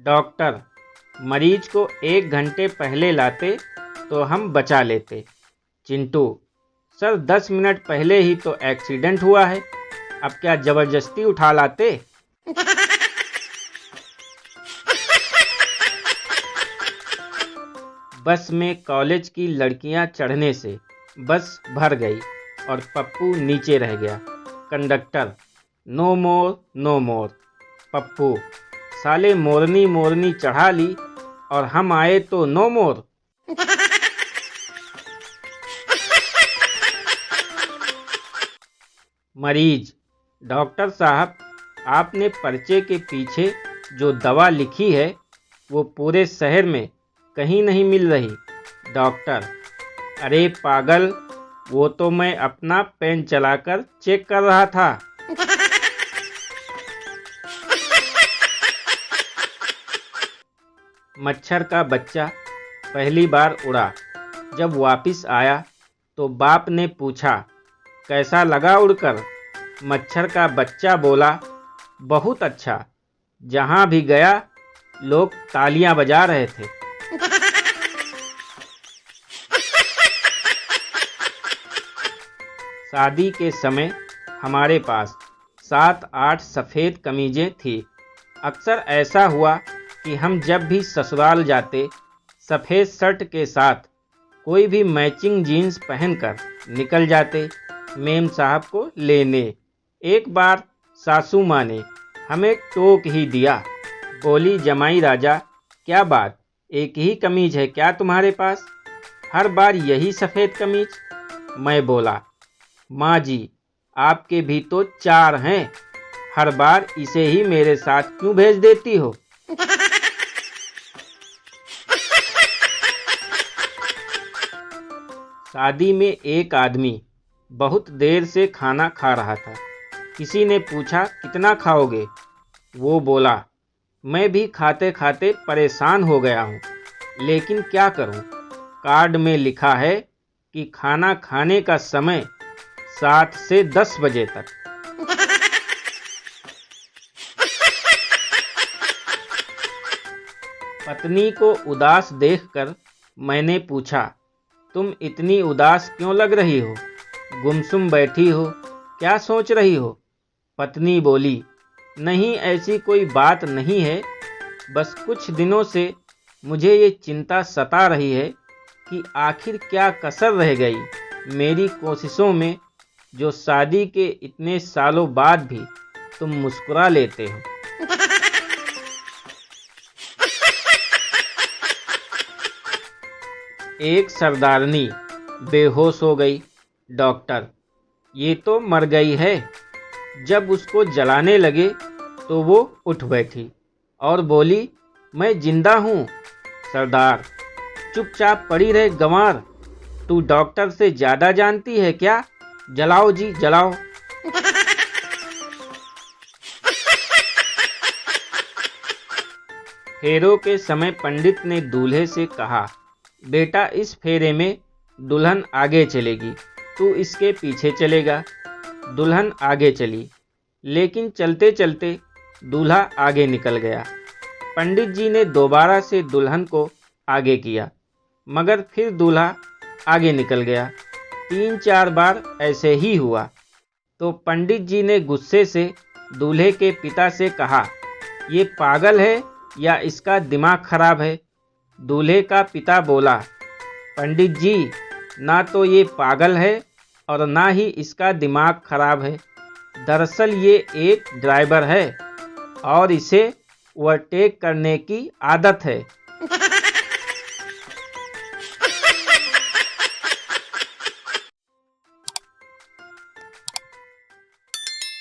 Doctor, मरीज को 1 घंटे पहले लाते तो हम बचा लेते। चिंटू, सर 10 मिनट पहले ही तो एक्सीडेंट हुआ है, अब क्या जबरदस्ती उठा लाते? बस में कॉलेज की लड़कियां चढ़ने से बस भर गई और पप्पू नीचे रह गया। कंडक्टर, नो मोर नो मोर। पप्पू, साले मोरनी मोरनी चढ़ा ली और हम आए तो नो मोर। मरीज, डॉक्टर साहब, आपने पर्चे के पीछे जो दवा लिखी है वो पूरे शहर में कहीं नहीं मिल रही। डॉक्टर, अरे पागल, वो तो मैं अपना पेन चलाकर चेक कर रहा था। मच्छर का बच्चा पहली बार उड़ा। जब वापस आया तो बाप ने पूछा, कैसा लगा उड़कर? मच्छर का बच्चा बोला, बहुत अच्छा। जहां भी गया लोग तालियां बजा रहे थे। शादी के समय हमारे पास 7-8 सफ़ेद कमीजें थी। अक्सर ऐसा हुआ कि हम जब भी ससुराल जाते सफ़ेद शर्ट के साथ कोई भी मैचिंग जीन्स पहनकर निकल जाते मेम साहब को लेने। एक बार सासू माँ ने हमें टोक ही दिया, बोली, जमाई राजा, क्या बात, एक ही कमीज है क्या तुम्हारे पास? हर बार यही सफ़ेद कमीज? मैं बोला, माँ जी, आपके भी तो 4 हैं, हर बार इसे ही मेरे साथ क्यों भेज देती हो? शादी में एक आदमी बहुत देर से खाना खा रहा था। किसी ने पूछा, कितना खाओगे? वो बोला, मैं भी खाते खाते परेशान हो गया हूँ, लेकिन क्या करूँ, कार्ड में लिखा है कि खाना खाने का समय 7 से 10 बजे तक। पत्नी को उदास देखकर मैंने पूछा, तुम इतनी उदास क्यों लग रही हो? गुमसुम बैठी हो, क्या सोच रही हो? पत्नी बोली, नहीं ऐसी कोई बात नहीं है, बस कुछ दिनों से मुझे ये चिंता सता रही है कि आखिर क्या कसर रह गई मेरी कोशिशों में जो शादी के इतने सालों बाद भी तुम मुस्कुरा लेते हो। एक सरदारनी बेहोश हो गई। डॉक्टर, ये तो मर गई है। जब उसको जलाने लगे तो वो उठ बैठी और बोली, मैं जिंदा हूँ। सरदार, चुपचाप पड़ी रहे गंवार, तू डॉक्टर से ज़्यादा जानती है क्या? जलाओ जी जलाओ। फेरों के समय पंडित ने दूल्हे से कहा, बेटा इस फेरे में दुल्हन आगे चलेगी, तू इसके पीछे चलेगा। दुल्हन आगे चली, लेकिन चलते चलते दूल्हा आगे निकल गया। पंडित जी ने दोबारा से दुल्हन को आगे किया, मगर फिर दूल्हा आगे निकल गया। 3-4 बार ऐसे ही हुआ तो पंडित जी ने गुस्से से दूल्हे के पिता से कहा, ये पागल है या इसका दिमाग खराब है? दूल्हे का पिता बोला, पंडित जी, ना तो ये पागल है और ना ही इसका दिमाग खराब है। दरअसल ये एक ड्राइवर है और इसे ओवरटेक करने की आदत है।